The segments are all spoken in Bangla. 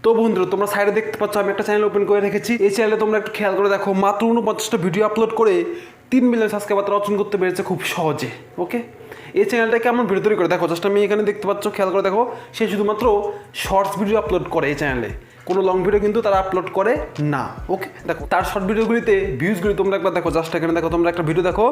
তো বন্ধুরা তোমরা সাইডে দেখতে পাচ্ছ আমি একটা চ্যানেল ওপেন করে রেখেছি। এই চ্যানেলে তোমরা একটু খেয়াল করে দেখো, মাত্র 49টা ভিডিও আপলোড করে 3 মিলিয়ন সাবস্ক্রাইবার অর্জন করতে পেরেছে খুব সহজে। ওকে, এই চ্যানেলটা কেমন ভিডিও তৈরি করে দেখো, জাস্ট আমি এখানে দেখতে পাচ্ছ, খেয়াল করে দেখো, সে শুধুমাত্র শর্টস ভিডিও আপলোড করে এই চ্যানেলে, কোনো লং ভিডিও কিন্তু তারা আপলোড করে না। ওকে, দেখো তার শর্ট ভিডিওগুলিতে ভিউজগুলি তোমরা একবার দেখো, জাস্ট এখানে দেখো, তোমরা একটা ভিডিও দেখো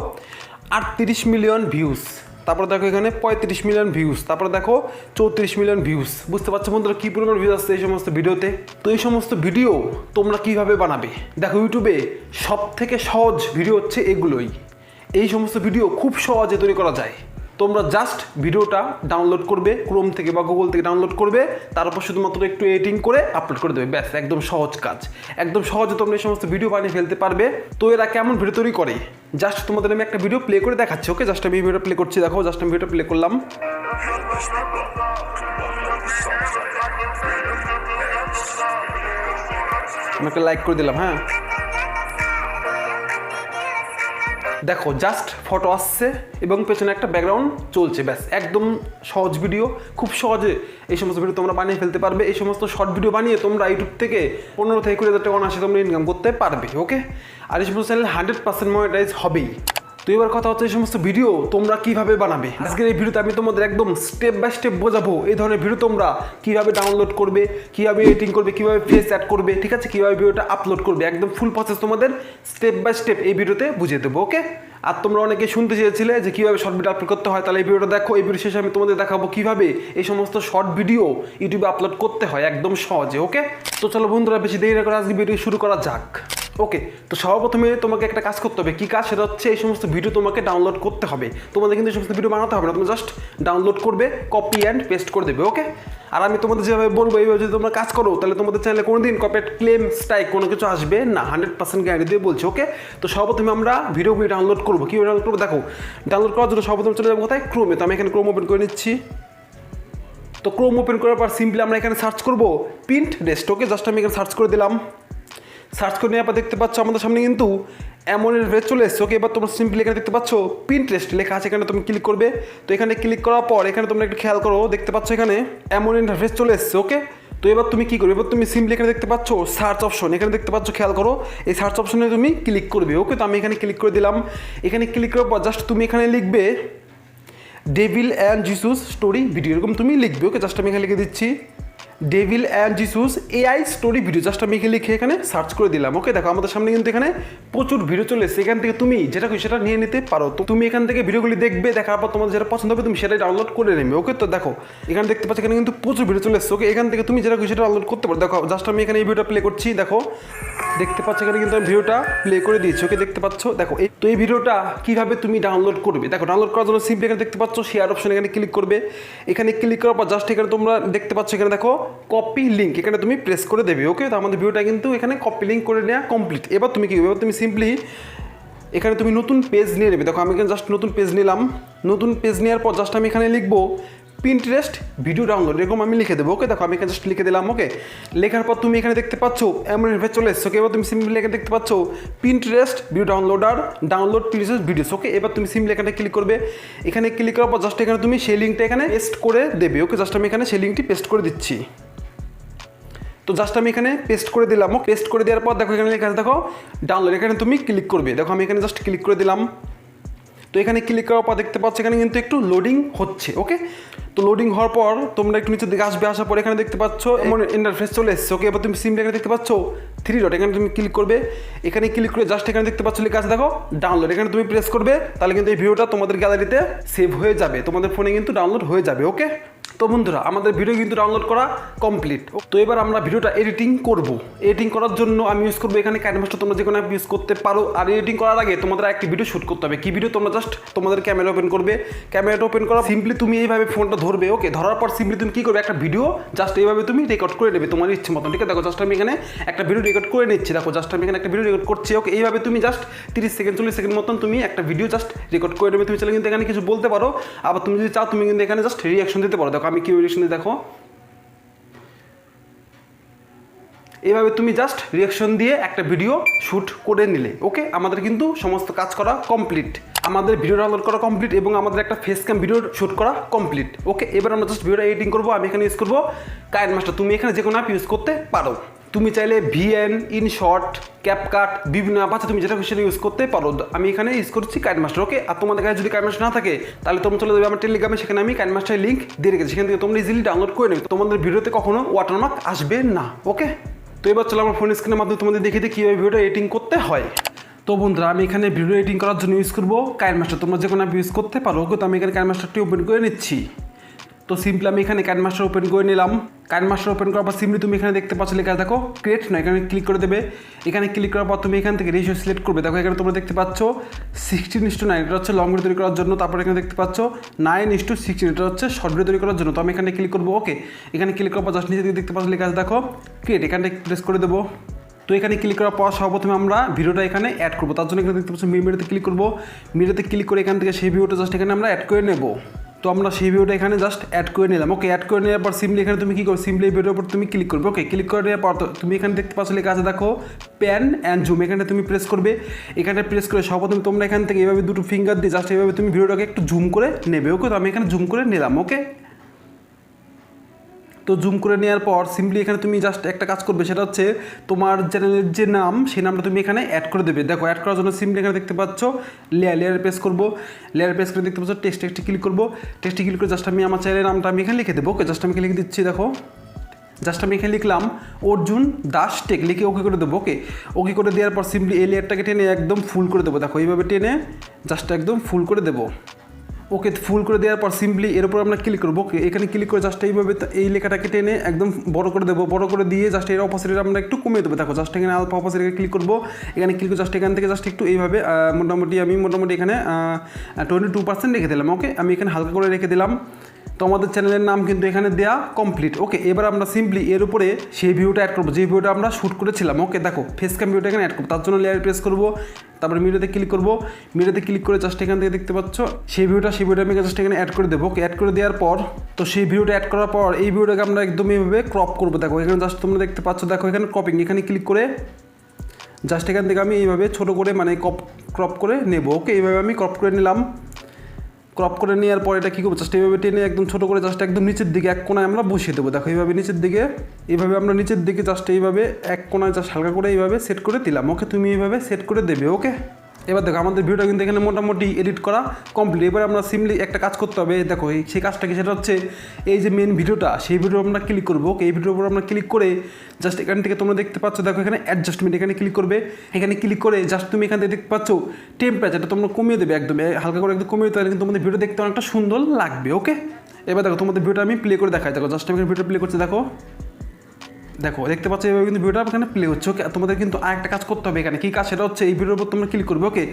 38 মিলিয়ন ভিউজ, তারপরে দেখো এখানে 35 মিলিয়ন ভিউজ, তারপরে দেখো 34 মিলিয়ন ভিউজ। বুঝতে পারছো বন্ধুরা কী পরিমাণ ভিউজ আসছে এই সমস্ত ভিডিওতে। তো এই সমস্ত ভিডিও তোমরা কিভাবে বানাবে দেখো, ইউটিউবে সব থেকে সহজ ভিডিও হচ্ছে এগুলোই। এই সমস্ত ভিডিও খুব সহজে তৈরি করা যায়। তোমরা জাস্ট ভিডিওটা ডাউনলোড করবে ক্রোম থেকে বা গুগল থেকে ডাউনলোড করবে, তারপর শুধুমাত্র একটু এডিটিং করে আপলোড করে দেবে, ব্যাস, একদম সহজ কাজ। একদম সহজে তোমরা এই সমস্ত ভিডিও বানিয়ে ফেলতে পারবে। তো এরা কেমন ভিডিও তৈরি করে জাস্ট তোমাদের আমি একটা ভিডিও প্লে করে দেখাচ্ছি। ওকে, জাস্ট আমি ভিডিও প্লে করছি, দেখো, জাস্ট আমি ভিডিও প্লে করলাম। আমি একটা লাইক করে দিলাম। হ্যাঁ, দেখো জাস্ট ফটো আসছে এবং পেছনে একটা ব্যাকগ্রাউন্ড চলছে, ব্যাস, একদম সহজ ভিডিও। খুব সহজে এই সমস্ত ভিডিও তোমরা বানিয়ে ফেলতে পারবে। এই সমস্ত শর্ট ভিডিও বানিয়ে তোমরা ইউটিউব থেকে 15 থেকে 20,000 টাকা অনায়াসে তোমরা ইনকাম করতে পারবে। ওকে, আর এই সমস্ত চ্যানেল 100% মনিটাইজ হবেই। তো এবার কথা হচ্ছে এই সমস্ত ভিডিও তোমরা কিভাবে বানাবে। আজকের এই ভিডিওতে আমি তোমাদের একদম স্টেপ বাই স্টেপ বোঝাবো এই ধরনের ভিডিও তোমরা কিভাবে ডাউনলোড করবে, কিভাবে এডিটিং করবে, কিভাবে ফেস অ্যাড করবে, ঠিক আছে, কিভাবে ভিডিওটা আপলোড করবে, একদম ফুল প্রসেস তোমাদের স্টেপ বাই স্টেপ এই ভিডিওতে বুঝিয়ে দেবো। ওকে, আর তোমরা অনেকে শুনতে চেয়েছিলে যে কীভাবে শর্ট ভিডিও আপলোড করতে হয়, তাহলে এই ভিডিওটা দেখো। এই ভিডিও শেষে আমি তোমাদের দেখাবো কীভাবে এই সমস্ত শর্ট ভিডিও ইউটিউবে আপলোড করতে হয় একদম সহজে। ওকে, তো চলো বন্ধুরা বেশি দেরি না করে আজকে ভিডিও শুরু করা যাক। ওকে, তো সর্বপ্রথমে তোমাকে একটা কাজ করতে হবে। কী কাজ? সেটা হচ্ছে এই সমস্ত ভিডিও তোমাকে ডাউনলোড করতে হবে। তোমাদের কিন্তু এই সমস্ত ভিডিও বানাতে হবে না, তুমি জাস্ট ডাউনলোড করবে, কপি অ্যান্ড পেস্ট করে দেবে। ওকে, আর আমি তোমাদের যেভাবে বলবো এইভাবে যদি তোমরা কাজ করো, তাহলে তোমাদের চ্যানেলে কোনোদিন কপিরাইট ক্লেম স্ট্রাইক কোনো কিছু আসবে না, 100% গ্যারান্টি দিয়ে বলছি। ওকে, তো সর্বপ্রথমে আমরা ভিডিওগুলি ডাউনলোড করবো। কীভাবে ডাউনলোড করবো দেখো, ডাউনলোড করার জন্য সর্বপ্রথম চলে যাবো কোথায়, ক্রোমে। তো আমি এখানে ক্রোম ওপেন করে নিচ্ছি। তো ক্রোম ওপেন করার পর সিম্পলি আমরা এখানে সার্চ করবো পিন্টারেস্ট। ওকে, জাস্ট আমি এখানে সার্চ করে দিলাম। সার্চ করে নেওয়ার পর দেখতে পাচ্ছ আমাদের সামনে কিন্তু এমন ইন্টারফেস চলে এসছে। ওকে, এবার তোমরা সিম্পলি এখানে দেখতে পাচ্ছ পিন্টারেস্ট লেখা আছে, এখানে তুমি ক্লিক করবে। তো এখানে ক্লিক করার পর এখানে তোমরা একটু খেয়াল করো, দেখতে পাচ্ছ এখানে এমন ইন্টারফেস চলে এসছে। ওকে, তো এবার তুমি কী করবে, এবার তুমি সিম্পলি এখানে দেখতে পাচ্ছ সার্চ অপশন, এখানে দেখতে পাচ্ছ, খেয়াল করো, এই সার্চ অপশনে তুমি ক্লিক করবে। ওকে, তো আমি এখানে ক্লিক করে দিলাম। এখানে ক্লিক করার পর জাস্ট তুমি এখানে লিখবে devil and Jesus story video, এরকম তুমি লিখবে। ওকে, জাস্ট আমি এখানে লিখে দিচ্ছি devil and Jesus AI story video, just আমি লিখে এখানে সার্চ করে দিলাম। ওকে, দেখো আমাদের সামনে কিন্তু এখানে প্রচুর ভিডিও চলে এসেছে। এখান থেকে তুমি যেটা খুশি সেটা নিয়ে নিতে পারো। তো তুমি এখান থেকে ভিডিওগুলি দেখবে, দেখার পর তোমাদের যেটা পছন্দ হবে তুমি সেটাই ডাউনলোড করে নেবে। ওকে, তো দেখো এখানে দেখতে পাচ্ছ এখানে কিন্তু প্রচুর ভিডিও চলে এসেছে। ওকে, এখান থেকে তুমি যেটা খুশি সেটা ডাউনলোড করতে পারো। দেখো জাস্ট আমি এখানে এই ভিডিওটা প্লে করছি, দেখো দেখতে পাচ্ছ এখানে কিন্তু আমি ভিডিওটা প্লে করে দিয়েছি। ওকে, দেখতে পাচ্ছ, দেখো তো এই ভিডিওটা কীভাবে তুমি ডাউনলোড করবে দেখো, ডাউনলোড করার জন্য সিম্পলি এখানে দেখতে পাচ্ছ শেয়ার অপশন, এখানে ক্লিক করবে। এখানে ক্লিক করার পর জাস্ট এখানে তোমরা দেখতে পাচ্ছ এখানে দেখো কপি লিঙ্ক, এখানে তুমি প্রেস করে দেবে। ওকে, তো আমাদের ভিডিওটা কিন্তু এখানে কপি লিঙ্ক করে নেওয়া কমপ্লিট। এবার তুমি কী করবে, এবার তুমি সিম্পলি এখানে তুমি নতুন পেজ নিয়ে নেবে। দেখো আমি এখানে জাস্ট নতুন পেজ নিলাম। নতুন পেজ নেওয়ার পর জাস্ট আমি এখানে লিখবো পিন্টারেস্ট ভিডিও ডাউনলোড, এরকম আমি লিখে দেবো। ওকে, দেখো আমি এখানে জাস্ট লিখে দিলাম। ওকে, লেখার পর তুমি এখানে দেখতে পাচ্ছ এমন ইন্টারফেস চলে এসছে। ওকে, এবার তুমি সিম্পলি এখানে দেখতে পাচ্ছ Pinterest video downloader, download Pinterest videos. Okay, এবার তুমি সিম্পলি এখানে ক্লিক করবে। এখানে ক্লিক করার পর জাস্ট এখানে তুমি সেই লিঙ্কটা এখানে পেস্ট করে দেবে। ওকে, জাস্ট আমি এখানে সেই লিঙ্কটি পেস্ট করে দিচ্ছি। তো জাস্ট আমি এখানে পেস্ট করে দিলাম। পেস্ট করে দেওয়ার পর দেখো এখানে লেখা আছে দেখো ডাউনলোড, এখানে তুমি ক্লিক করবে। দেখো আমি এখানে জাস্ট ক্লিক করে দিলাম। তো এখানে ক্লিক করার পর দেখতে পাচ্ছ এখানে কিন্তু একটু লোডিং হচ্ছে। ওকে, তো লোডিং হওয়ার পর তোমরা একটু নিচের দিকে আসবে, আসার পর এখানে দেখতে পাচ্ছ এমন ইন্টারফেস চলে এসছে। ওকে, এবার তুমি সিম্পলি এখানে দেখতে পাচ্ছ 3 ডট, এখানে তুমি ক্লিক করবে। এখানে ক্লিক করে জাস্ট এখানে দেখতে পাচ্ছ লেখা আছে দেখো ডাউনলোড, এখানে তুমি প্রেস করবে, তাহলে কিন্তু এই ভিডিওটা তোমাদের গ্যালারিতে সেভ হয়ে যাবে, তোমাদের ফোনে কিন্তু ডাউনলোড হয়ে যাবে। ওকে, তো বন্ধুরা আমাদের ভিডিও কিন্তু ডাউনলোড করা কমপ্লিট। তো এবার আমরা ভিডিওটা এডিটিং করব। এডিটিং করার জন্য আমি ইউজ করবো এখানে কাইনমাস্টার, তোমরা যে কোনো অ্যাপ ইউজ করতে পারো। আর এডিটিং করার আগে তোমাদের একটি ভিডিও শ্যুট করতে হবে। কি ভিডিও? তোমরা জাস্ট তোমাদের ক্যামেরা ওপেন করবে। ক্যামেরাটা ওপেন করা সিম্পলি তুমি এইভাবে ফোনটা ধরবে। ওকে, ধরার পর সিম্পলি তুমি কী করবে, একটা ভিডিও জাস্ট এইভাবে তুমি রেকর্ড করে নেবে তোমার ইচ্ছে মতন। ঠিক আছে, দেখো জাস্ট আমি এখানে একটা ভিডিও রেকর্ড করে নিচ্ছি। দেখো জাস্ট আমি এখানে একটা ভিডিও রেকর্ড করছি। ওকে, এইভাবে তুমি জাস্ট 30 সেকেন্ড 40 সেকেন্ড মতন তুমি একটা ভিডিও জাস্ট রেকর্ড করে নেবে। তুমি চাইলে কিন্তু এখানে কিছু বলতে পারো, আবার তুমি যদি চাও তুমি কিন্তু এখানে জাস্ট রিয়াকশন দিতে পারো। দেখো আমি কি রিয়াকশন দিই দেখো। এইভাবে তুমি জাস্ট রিয়াকশন দিয়ে একটা ভিডিও শ্যুট করে নিলে। ওকে, আমাদের কিন্তু সমস্ত কাজ করা কমপ্লিট, আমাদের ভিডিও ডাউনলোড করা কমপ্লিট এবং আমাদের একটা ফেস ক্যাম ভিডিও শ্যুট করা কমপ্লিট। ওকে, এবার আমরা জাস্ট ভিডিওটা এডিটিং করবো। আমি এখানে ইউজ করবো কাইনমাস্টার। তুমি এখানে যে কোনো অ্যাপ ইউজ করতে পারো। তুমি চাইলে ভিএন, ইনশট, ক্যাপকাট, বিভিন্ন অ্যাপ আছে, তুমি যেটা সেটা ইউজ করতে পারো। আমি এখানে ইউজ করছি কাইনমাস্টার। ওকে, আর তোমাদের কাছে যদি কাইনমাস্টার না থাকে তাহলে তোমরা চলে যাবে আমার টেলিগ্রামে, সেখানে আমি কাইনমাস্টারের লিঙ্ক দিয়ে রেখেছি, সেখান থেকে তোমরা ইজিলি ডাউনলোড করে নেবে। তোমাদের ভিডিওতে কখনো ওয়াটারমার্ক আসবে না। ওকে, তো এবার চলো আমার ফোন স্ক্রিনের মাধ্যমে তোমাদের দেখিয়ে দিই কীভাবে ভিডিওটা এডিটিং করতে হয়। তো বন্ধুরা, আমি এখানে ভিডিও এডিটিং করার জন্য ইউজ করবো কাইনমাস্টার। তোমরা যে কোনো অ্যাপ ইউজ করতে পারো। ওকে, তো আমি এখানে কাইনমাস্টারটি ওপেন করে নিচ্ছি। তো সিম্পলি আমি এখানে কাইনমাস্টার ওপেন করে নিলাম। কাইনমাস্টার ওপেন করার পর সিম্পলি তুমি এখানে দেখতে পাচ্ছ লেখা দেখো ক্রিয়েট না, এখানে ক্লিক করে দেবে। এখানে ক্লিক করার পর তুমি এখান থেকে রেশিও সিলেক্ট করবে। দেখো এখানে তোমরা দেখতে পাচ্ছ 16:9, এটা হচ্ছে লং ভিডিও তৈরি করার জন্য। তারপর এখানে দেখতে পাচ্ছ 9:16, এটা হচ্ছে শর্ট ভিডিও তৈরি করার জন্য। তো আমি এখানে ক্লিক করবো। ওকে, এখানে ক্লিক করার পর জাস্ট নিচে দেখতে পাচ্ছ লেখা দেখো ক্রিয়েট, এখানে প্রেস করে দেবো। তো এখানে ক্লিক করার পর সর্বপ্রথমে আমরা ভিডিওটা এখানে অ্যাড করবো। তার জন্য এখানে দেখতে পাচ্ছি মিডিয়াতে ক্লিক করবো। মিডিয়াতে ক্লিক করে এখান থেকে সেই ভিডিওটা জাস্ট এখানে আমরা অ্যাড করে নেবো। তো আমরা সেই ভিডিওটা এখানে জাস্ট অ্যাড করে নিলাম। ওকে, অ্যাড করে নেওয়ার পর সিম্পলি এখানে তুমি কী করবে, সিম্পলি এই ভিডিওর উপর তুমি ক্লিক করবে। ওকে, ক্লিক করে নেওয়ার পর তুমি এখানে দেখতে পাচ্ছ লেখা আছে দেখো প্যান অ্যান্ড জুম, এখানে তুমি প্রেস করবে। এখানে প্রেস করে সর্বপ্রথমে তোমরা এখান থেকে এইভাবে দুটো ফিঙ্গার দিয়ে জাস্ট এইভাবে তুমি ভিডিওটাকে একটু জুম করে নেবে। ওকে, তো আমি এখানে জুম করে নিলাম। ওকে, তো জুম করে নেওয়ার পর সিম্পলি এখানে তুমি জাস্ট একটা কাজ করবে, সেটা হচ্ছে তোমার চ্যানেলের যে নাম সেই নামটা তুমি এখানে অ্যাড করে দেবে। দেখো অ্যাড করার জন্য সিম্পলি এখানে দেখতে পাচ্ছ লেয়ার প্রেস করবো। লেয়ার প্রেস করে দেখতে পাচ্ছ টেক্সটে ক্লিক করবো। টেক্সটে ক্লিক করে জাস্ট আমি আমার চ্যানেলের নামটা আমি এখানে লিখে দেবো। ওকে, জাস্ট আমি লিখে দিচ্ছি। দেখো জাস্ট আমি এখানে লিখলাম অর্জুন দাস টেক, লিখে ওকে করে দেবো। ওকে, ওকে করে দেওয়ার পর সিম্পলি এই লেয়ারটাকে টেনে একদম ফুল করে দেবো। দেখো এইভাবে টেনে জাস্ট একদম ফুল করে দেবো। ওকে, ফুল করে দেওয়ার পর সিম্পলি এর উপর আমরা ক্লিক করবো। ওকে, এখানে ক্লিক করে জাস্ট এইভাবে এই লেখাটাকে টেনে একদম বড় করে দেবো। বড় করে দিয়ে জাস্ট এর অপোজিটটা আমরা একটু কমিয়ে দেবো। দেখো জাস্ট এখানে আলফা অপোজিটে ক্লিক করবো। এখানে ক্লিক করে জাস্ট এখান থেকে জাস্ট একটু এইভাবে মোটামুটি এখানে 22% রেখে দিলাম। ওকে, আমি এখানে হালকা করে রেখে দিলাম। তো আমাদের চ্যানেলের নাম কিন্তু এখানে দেওয়া কমপ্লিট। ওকে, এবার আমরা সিম্পলি এর উপরে সেই ভিডিওটা অ্যাড করবো যে ভিডিওটা আমরা শ্যুট করেছিলাম। ওকে, দেখো ফেস ক্যাম ভিডিওটা এখানে অ্যাড করবো। তার জন্য লেয়ার প্রেস করবো, তারপরে মিডিয়াতে ক্লিক করবো। মিডিয়াতে ক্লিক করে জাস্ট এখান থেকে দেখতে পাচ্ছ সেই ভিডিওটা আমি জাস্ট এখানে অ্যাড করে দেবো। ওকে, অ্যাড করে দেওয়ার পর তো সেই ভিডিওটা অ্যাড করার পর এই ভিডিওটাকে আমরা একদম এইভাবে ক্রপ করবো। দেখো এখানে জাস্ট তোমরা দেখতে পাচ্ছ, দেখো এখানে ক্রপিং, এখানে ক্লিক করে জাস্ট এখান থেকে আমি এইভাবে ছোটো করে মানে ক্রপ করে নেবো। ওকে, এইভাবে আমি ক্রপ করে নিলাম। ক্রপ করে নেওয়ার পর এটা কী করবো, জাস্ট এইভাবে টেনে একদম ছোটো করে জাস্ট একদম নিচের দিকে এক কোনায় আমরা বসিয়ে দেবো। দেখো এইভাবে নিচের দিকে, এইভাবে আমরা নিচের দিকে জাস্ট এইভাবে এক কোনায় জাস্ট হালকা করে এইভাবে সেট করে দিলাম। ওকে, তুমি এইভাবে সেট করে দেবে। ওকে, এবার দেখো আমাদের ভিডিওটা কিন্তু এখানে মোটামুটি এডিট করা কমপ্লিট। এবার আমরা সিম্পলি একটা কাজ করতে হবে। দেখো সেই কাজটা কি, সেটা হচ্ছে এই যে মেন ভিডিওটা সেই ভিডিও আমরা ক্লিক করবো। ওকে, এই ভিডিওর উপর আমরা ক্লিক করে জাস্ট এখান থেকে তোমরা দেখতে পাচ্ছ দেখো এখানে অ্যাডজাস্টমেন্ট, এখানে ক্লিক করবে। এখানে ক্লিক করে জাস্ট তুমি এখান থেকে দেখতে পাচ্ছ টেম্পারেচারটা তোমরা কমিয়ে দেবে, একদম হালকা করে একদম কমিয়ে দিতে, কিন্তু তোমাদের ভিডিও দেখতে অনেকটা সুন্দর লাগবে। ওকে, এবার দেখো তোমাদের ভিডিওটা আমি প্লে করে দেখাই। দেখো জাস্ট আমি ভিডিও প্লে করছি। দেখো দেখতে পাচ্ছ এইভাবে কিন্তু ভিডিওটা এখানে প্লে হচ্ছে। ওকে, তোমাদের কিন্তু আরেকটা কাজ করতে হবে। এখানে কী কাজ, সেটা হচ্ছে এই ভিডিওর উপর তোমরা ক্লিক করবে। ওকে,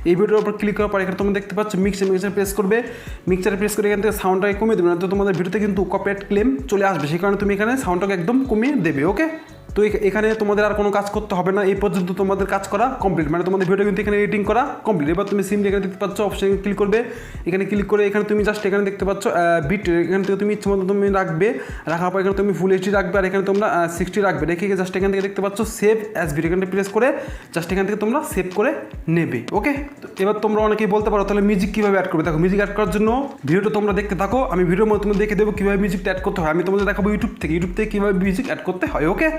এই ভিডিওর উপর ক্লিক করার পর এখানে তোমরা দেখতে পাচ্ছ মিক্সার প্রেস করবে। মিক্সারে প্রেস করে এখান থেকে সাউন্ডটাকে কমিয়ে দেবে, না তো তোমাদের ভিডিওতে কিন্তু কপিরাইট ক্লেম চলে আসবে। সেই কারণে তুমি এখানে সাউন্ডটাকে একদম কমিয়ে দেবে। ওকে, তো এখানে তোমাদের আর কোনো কাজ করতে হবে না। এই পর্যন্ত তোমাদের কাজ করা কমপ্লিট, মানে তোমাদের ভিডিও কিন্তু এখানে এডিটিং করা কমপ্লিট। এবার তুমি সিম্পলি এখানে দেখতে পাচ্ছ অপশন ক্লিক করবে। এখানে ক্লিক করে এখানে তুমি জাস্ট এখানে দেখতে পাচ্ছ বিট, এখান থেকে তুমি ইচ্ছে মতো তুমি রাখবে। রাখার পর এখানে তুমি ফুল এইচডি রাখবে, আর এখানে তোমরা 60 রাখবে। রেখে জাস্ট এখান থেকে দেখতে পাচ্ছ সেভ অ্যাজ ভিডিও, এখানে প্রেস করে জাস্ট এখান থেকে তোমরা সেভ করে নেবে। ওকে, এবার তোমরা অনেকেই বলতে পারো তাহলে মিউজিক কীভাবে অ্যাড করবে। দেখো মিউজিক অ্যাড করার জন্য ভিডিওটা তোমরা দেখতে থাকো, আমি ভিডিওর মধ্যে তোমাদের দেখে দেবো কীভাবে মিউজিকটা অ্যাড করতে হয়। আমি তোমাদের দেখাবো ইউটিউব থেকে কীভাবে মিউজিক অ্যাড করতে হয়। ওকে,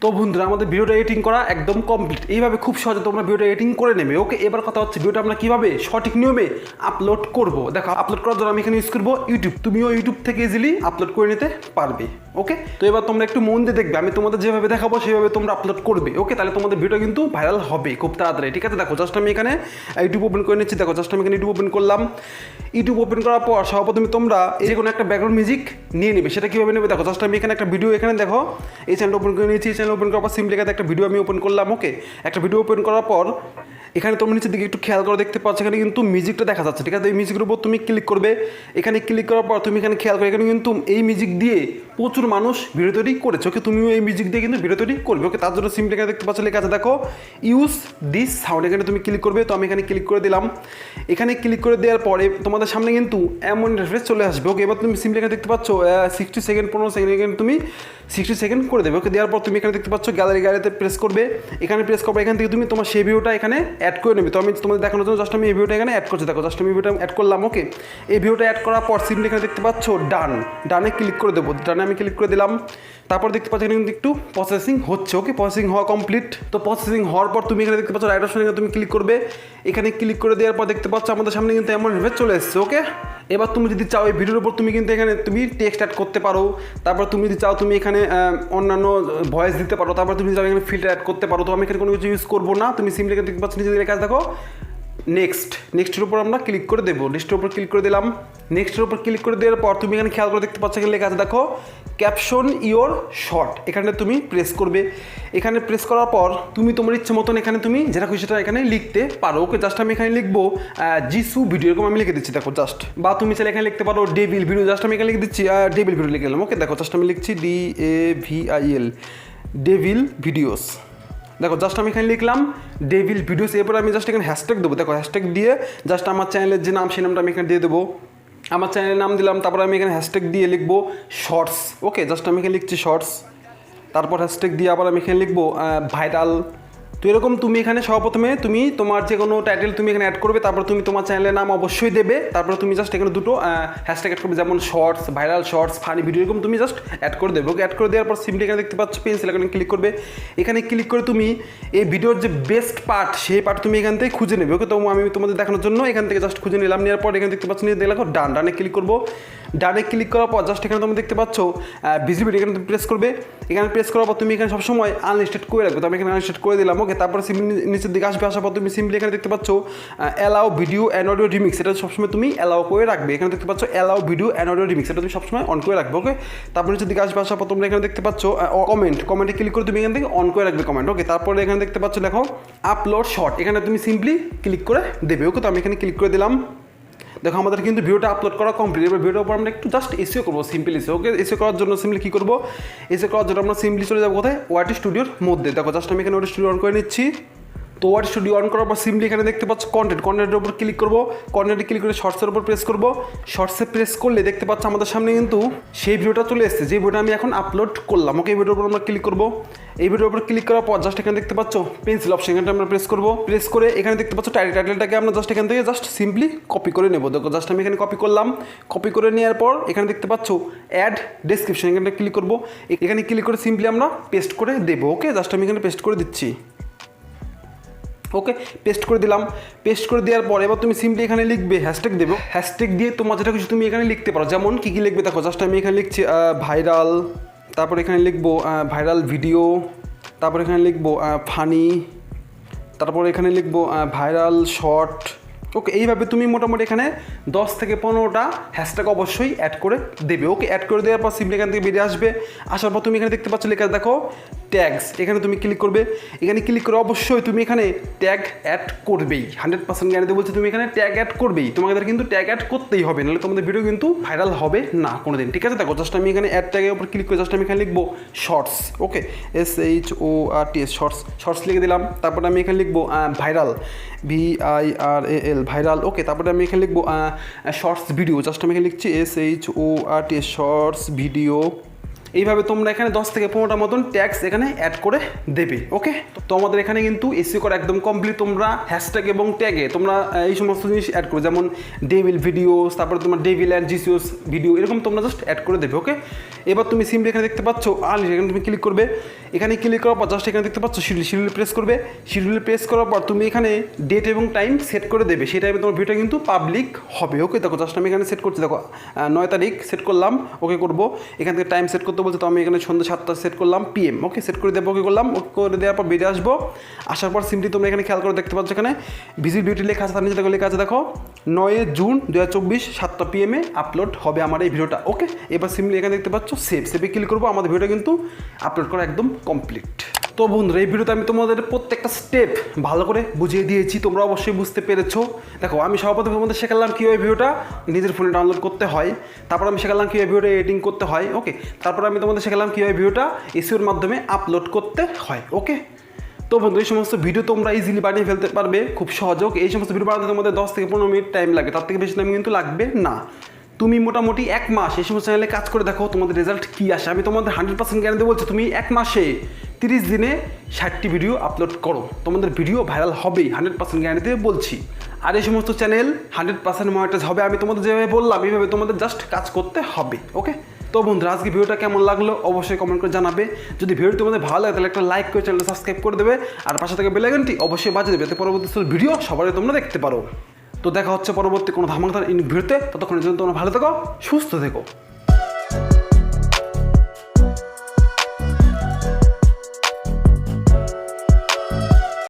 তো বন্ধুরা আমাদের ভিডিওটা এডিটিং করা একদম কমপ্লিট। এইভাবে খুব সহজে তোমরা ভিডিওটা এডিটিং করে নেবে। ওকে, এবার কথা হচ্ছে ভিডিওটা আমরা কীভাবে সঠিক নিয়মে আপলোড করব। দেখো আপলোড করার জন্য আমি এখানে ইউজ করবো ইউটিউব। তুমিও ইউটিউব থেকে ইজিলি আপলোড করে নিতে পারবে। ওকে, তো এবার তোমরা একটু মন দিয়ে দেখবে, আমি তোমাদের যেভাবে দেখাবো সেভাবে তোমরা আপলোড করবে। ওকে, তাহলে তোমাদের ভিডিও কিন্তু ভাইরাল হবে খুব তাড়াতাড়ি। ঠিক আছে, দেখো জাস্ট আমি এখানে ইউটিউব ওপেন করে নিচ্ছি। দেখো জাস্ট আমি এখানে ইউটিউব ওপেন করলাম। ইউটিউব ওপেন করার পর সর্বপ্রথমে তোমরা যে কোনো একটা ব্যাকগ্রাউন্ড মিউজিক নিয়ে নেবে। সেটা কীভাবে নেবে, দেখো জাস্ট আমি এখানে একটা ভিডিও এখানে দেখো এই চ্যানেল ওপেন করে নিয়েছি। এই চ্যানেল ওপেন করার পর সিম্পলি একটা ভিডিও আমি ওপেন করলাম। ওকে, একটা ভিডিও ওপেন করার পর এখানে তোমরা নিচের দিকে একটু খেয়াল করে দেখতে পাচ্ছ, এখানে কিন্তু মিউজিকটা দেখা যাচ্ছে, ঠিক আছে? এই মিউজিকের উপর তুমি ক্লিক করবে। এখানে ক্লিক করার পর তুমি এখানে খেয়াল করে এখানে কিন্তু এই মিউজিক দিয়ে প্রচুর মানুষ ভিডিও তৈরি করেছে, ওকে? তুমিও এই মিউজিক দিয়ে কিন্তু ভিডিও তৈরি করবে, ওকে? তার জন্য সিম্পলি এখানে দেখতে পাচ্ছ লেখা আছে দেখো ইউজ দিস সাউন্ড, এখানে তুমি ক্লিক করবে। তো আমি এখানে ক্লিক করে দিলাম। এখানে ক্লিক করে দেওয়ার পরে তোমাদের সামনে কিন্তু এমন ইন্টারফেস চলে আসবে, ওকে? এবার তুমি সিম্পলি এখানে দেখতে পাচ্ছ 60 সেকেন্ড 15 সেকেন্ড, এখানে তুমি 60 সেকেন্ড করে দেবে, ওকে? দেওয়ার পর তুমি এখানে দেখতে পাচ্ছ গ্যালারিতে প্রেস করবে। এখানে প্রেস করবে, এখান থেকে তুমি তোমার সেই ভিডিওটা এখানে অ্যাড করে নেবে। তো আমি তোমাদের দেখানোর জন্য জাস্ট আমি এই ভিডিওটা এখানে অ্যাড করছি, দেখো জাস্ট আমি ভিডিওটা অ্যাড করলাম, ওকে? এই ভিডিওটা অ্যাড করার পর সিম্পলি এখানে দেখতে পাচ্ছ ডানে ক্লিক করে দেবো। ডানে আমি ক্লিক করে দিলাম। তারপর দেখতে পাচ্ছ এখানে কিন্তু একটু প্রসেসিং হচ্ছে, ওকে? প্রসেসিং হওয়া কমপ্লিট। তো প্রসেসিং হওয়ার পর তুমি এখানে দেখতে পাচ্ছ রাইট অপশনে তুমি ক্লিক করবে। এখানে ক্লিক করে দেওয়ার পর দেখতে পাচ্ছ আমাদের সামনে কিন্তু এমন ভাবে চলে এসছে, ওকে? এবার তুমি যদি চাও এই ভিডিওর উপর তুমি কিন্তু এখানে তুমি টেক্সট অ্যাড করতে পারো। তারপর তুমি যদি চাও তুমি এখানে অন্যান্য ভয়েস দিতে পারো। তারপর তুমি চাও এখানে ফিল্টার অ্যাড করতে পারো। তো আমি এখানে কোনো কিছু ইউজ করবো না। তুমি সিম্পলি এখানে দেখতে পাচ্ছ নিজে লেখা দেখো নেক্সটের উপর আমরা ক্লিক করে দেবো। নেক্সটের উপর ক্লিক করে দিলাম। নেক্সটের উপর ক্লিক করে দেওয়ার পর তুমি এখানে খেয়াল করে দেখতে পাচ্ছ এখানে লেখা আছে দেখো ক্যাপশন ইওর শর্ট, এখানে তুমি প্রেস করবে। এখানে প্রেস করার পর তুমি তোমার ইচ্ছে মতন এখানে তুমি যেটা খুশি সেটা এখানে লিখতে পারো, ওকে? জাস্ট আমি এখানে লিখবো যিশু ভিডিও, এরকম আমি লিখে দিচ্ছি, দেখো জাস্ট। বা তুমি চাইলে এখানে লিখতে পারো ডেভিল ভিডিও, জাস্ট আমি এখানে লিখে দিচ্ছি ডেভিল ভিডিও লিখে দিলাম, ওকে? দেখো জাস্ট আমি লিখছি DAVIL ডেভিল ভিডিওস, দেখো জাস্ট আমি এখানে লিখলাম ডেভিল ভিডিওস। এরপর আমি জাস্ট এখানে হ্যাশট্যাগ দেবো, দেখো হ্যাশট্যাগ দিয়ে জাস্ট আমার চ্যানেলের যে নাম সেই নামটা আমি এখানে দিয়ে দেবো। আমার চ্যানেলের নাম দিলাম, তারপর আমি এখানে হ্যাশট্যাগ দিয়ে লিখবো শর্টস, ওকে? জাস্ট আমি এখানে লিখছি শর্টস। তারপর হ্যাশট্যাগ দিয়ে আবার আমি এখানে লিখবো ভাইরাল। তো এরকম তুমি এখানে সর্বপ্রথমে তুমি তোমার যে কোনো টাইটেল তুমি এখানে অ্যাড করবে, তারপর তুমি তোমার চ্যানেলের নাম অবশ্যই দেবে। তারপর তুমি জাস্ট এখানে দুটো হ্যাশট্যাগ অ্যাড করবে, যেমন shorts, viral shorts, funny video, এরকম তুমি জাস্ট অ্যাড করে দেবে, ওকে? অ্যাড করে দেওয়ার পর সিম্পলি এখানে দেখতে পাচ্ছ পেন্সিল, এখানে ক্লিক করবে। এখানে ক্লিক করে তুমি এই ভিডিওর যে বেস্ট পার্ট সেই পার্ট তুমি এখান থেকে খুঁজে নেবে, ওকে? তো আমি তোমাদের দেখানোর জন্য এখান থেকে জাস্ট খুঁজে নিলাম। নেওয়ার পর এখানে দেখতে পাচ্ছ নিয়ে দেখো ডানে ক্লিক করবো। ডানে ক্লিক করার পর জাস্ট এখানে তুমি দেখতে পাচ্ছ ভিজিবিলিটি, এখানে তুমি প্রেস করবে। এখানে প্রেস করার পর তুমি এখানে সবসময় আনলিস্টেড করে রাখবে। তো আমি এখানে আনলিস্টেড করে দিলাম, ওকে? তারপর নিচের দিকে আসবে। আসার পর তুমি সিম্পলি এখানে দেখতে পাচ্ছ allow video and audio remix, এটা সবসময় তুমি অ্যালাউ করে রাখবে। এখানে দেখতে পাচ্ছ allow video and audio remix, এটা তুমি সবসময় অন করে রাখবে, ওকে? তারপর নিচের দিকে আসবে। আসার পর তোমরা এখানে দেখতে পাচ্ছ কমেন্টে ক্লিক করে তুমি এখান থেকে অন করে রাখবে কমেন্ট, ওকে? তারপরে এখানে দেখতে পাচ্ছ দেখো আপলোড শর্ট, এখানে তুমি সিম্পলি ক্লিক করে দেবে, ওকে? তো আমি এখানে ক্লিক করে দিলাম। দেখো আমাদের কিন্তু ভিডিওটা আপলোড করা কমপ্লিট। এবার ভিডিওর উপর আমরা একটু জাস্ট এসিও করবো, সিম্পল এসিও, ওকে? এসিও করার জন্য সিম্পলি কী করবো, এসিও করার জন্য আমরা সিম্পলি চলে যাবো কোথায়, ওয়াটি স্টুডিওর মধ্যে। দেখো জাস্ট আমি এখানে ওয়াটি স্টুডিও অন করে নিচ্ছি। তো ওয়াটি স্টুডিও অন করার পর সিম্পলি এখানে দেখতে পাচ্ছ কন্টেন্টের উপর ক্লিক করবো। কন্টেন্টে ক্লিক করে শর্টসের উপর প্রেস করবো। শর্টসে প্রেস করলে দেখতে পাচ্ছ আমাদের সামনে কিন্তু সেই ভিডিওটা চলে এসেছে, যে ভিডিওটা আমি এখন আপলোড করলাম, ওকে? এই ভিডিওর উপর আমরা ক্লিক করবো। এই ভিডিওর উপর ক্লিক করার পর জাস্ট এখানে দেখতে পাচ্ছ পেন্সিল অপশন, এখানটা আমরা প্রেস করবো। প্রেস করে এখানে দেখতে পাচ্ছ টাইটেলটাকে আমরা জাস্ট এখান থেকে জাস্ট সিম্পলি কপি করে নেবো। দেখো জাস্ট আমি এখানে কপি করলাম। কপি করে নেওয়ার পর এখানে দেখতে পাচ্ছ অ্যাড ডেসক্রিপশন, এখানে ক্লিক করবো। এখানে ক্লিক করে সিম্পলি আমরা পেস্ট করে দেবো, ওকে? জাস্ট আমি এখানে পেস্ট করে দিচ্ছি, ওকে? পেস্ট করে দিলাম। পেস্ট করে দেওয়ার পর এবার তুমি সিম্পলি এখানে লিখবে হ্যাশট্যাগ দেবো। হ্যাশট্যাগ দিয়ে তোমার যেটা কিছু তুমি এখানে লিখতে পারো, যেমন কী কী লিখবে দেখো জাস্ট আমি এখানে লিখছি ভাইরাল, তারপর এখানে লিখবো ভাইরাল ভিডিও, তারপর এখানে লিখবো ফানি, তারপর এখানে লিখবো ভাইরাল শর্ট, ওকে? এইভাবে তুমি মোটামুটি এখানে 10 থেকে 15টা হ্যাশট্যাগ অবশ্যই অ্যাড করে দেবে, ওকে? অ্যাড করে দেওয়ার পর সিম্পলি এখান থেকে বেরিয়ে আসবে। আসার পর তুমি এখানে দেখতে পাচ্ছ লেখা দেখো ট্যাগস, এখানে তুমি ক্লিক করবে। এখানে ক্লিক করে অবশ্যই তুমি এখানে ট্যাগ অ্যাড করবেই, 100% গ্যারান্টি বলছি তুমি এখানে ট্যাগ অ্যাড করবেই। তোমাদের কিন্তু ট্যাগ অ্যাড করতেই হবে, নাহলে তোমাদের ভিডিও কিন্তু ভাইরাল হবে না কোনো দিন, ঠিক আছে? দেখো জাস্ট আমি এখানে অ্যাড ট্যাগের উপর ক্লিক করে জাস্ট আমি এখানে লিখবো শর্টস, ওকে? SHORTS শর্টস লিখে দিলাম। তারপরে আমি এখানে লিখবো ভাইরাল VIRAL ভাইরাল, ওকে? তারপরে আমি এখানে লিখবো শর্টস ভিডিও, জাস্ট আমি এখানে লিখছি SHORTS শর্টস ভিডিও। এইভাবে তোমরা এখানে 10 থেকে 15টা মতন ট্যাগস এখানে অ্যাড করে দেবে, ওকে? তো আমাদের এখানে কিন্তু এসইও করা একদম কমপ্লিট। তোমরা হ্যাশট্যাগ এবং ট্যাগে তোমরা এই সমস্ত জিনিস অ্যাড করো, যেমন ডেভিল ভিডিওস, তারপরে তোমার ডেভিল অ্যান্ড জিসিওস ভিডিও, এরকম তোমরা জাস্ট অ্যাড করে দেবে, ওকে? এবার তুমি সিম্পলি এখানে দেখতে পাচ্ছ এখানে তুমি ক্লিক করবে। এখানে ক্লিক করার পর জাস্ট এখানে দেখতে পাচ্ছ শিডিউল প্রেস করবে। শিডিউল প্রেস করার পর তুমি এখানে ডেট এবং টাইম সেট করে দেবে, সেই টাইমে তোমার ভিডিওটা কিন্তু পাবলিক হবে, ওকে? দেখো জাস্ট আমি এখানে সেট করছি, দেখো 9 তারিখ সেট করলাম, ওকে করবো। এখান থেকে টাইম সেট করতে বলছে, তো আমি এখানে সন্ধ্যা 7টা সেট করলাম PM, ওকে? সেট করে দেবো, ওকে করলাম। ওকে করে দেওয়ার পর বেরিয়ে আসবো। আসার পর সিম্পলি তোমরা এখানে খেয়াল করে দেখতে পাচ্ছ এখানে ভিজিবিলিটি লেখা আছে, তার নিচে লেখা আছে দেখো 9 জুন 2024 7টা PM আপলোড হবে আমার এই ভিডিওটা, ওকে? এবার সিম্পলি এখানে দেখতে পাচ্ছ সেভে ক্লিক করবো। আমাদের ভিডিওটা কিন্তু আপলোড করা একদম কমপ্লিট। তো বন্ধুরা এই ভিডিওতে আমি তোমাদের প্রত্যেকটা স্টেপ ভালো করে বুঝিয়ে দিয়েছি, তোমরা অবশ্যই বুঝতে পেরেছো। দেখো আমি সর্বপ্রথম তোমাদের শেখালাম কীভাবে ভিডিওটা নিজের ফোনে ডাউনলোড করতে হয়, তারপর আমি শেখালাম কীভাবে ভিডিওটা এডিটিং করতে হয়, ওকে। তারপর আমি তোমাদের শেখালাম কীভাবে ভিডিওটা এসইওর মাধ্যমে আপলোড করতে হয়, ওকে। তো বন্ধু এই সমস্ত ভিডিও তোমরা ইজিলি বানিয়ে ফেলতে পারবে খুব সহজ। ওকে, এই সমস্ত ভিডিও বানাতে তোমাদের 10 থেকে 15 মিনিট টাইম লাগে, তার থেকে বেশি টাইম কিন্তু লাগবে না। তুমি মোটামুটি 1 মাস এই সমস্ত চ্যানেলে কাজ করে দেখো তোমাদের রেজাল্ট কী আসে। আমি তোমাদের 100% গ্যারান্টি বলছি, তুমি 1 মাসে 30 দিনে 60টি ভিডিও আপলোড করো, তোমাদের ভিডিও ভাইরাল হবেই, 100% গ্যারান্টি বলছি। আর এই সমস্ত চ্যানেল 100% মনিটাইজ হবে। আমি তোমাদের যেভাবে বললাম এইভাবে তোমাদের জাস্ট কাজ করতে হবে, ওকে। তো বন্ধুরা আজকে ভিডিওটা কেমন লাগলো অবশ্যই কমেন্ট করে জানাবে। যদি ভিডিও তোমাদের ভালো লাগে তাহলে একটা লাইক করে চ্যানেলটা সাবস্ক্রাইব করে দেবে, আর পাশে থেকে বেল আইকনটি অবশ্যই বাজিয়ে দেবে, যাতে পরবর্তী ভিডিও সবাই তোমরা দেখতে পারো। তো দেখা হচ্ছে পরবর্তী কোনো ধামাকাদার ভিডিওতে, ততক্ষণের জন্য তোমরা ভালো থেকো, সুস্থ থেকো।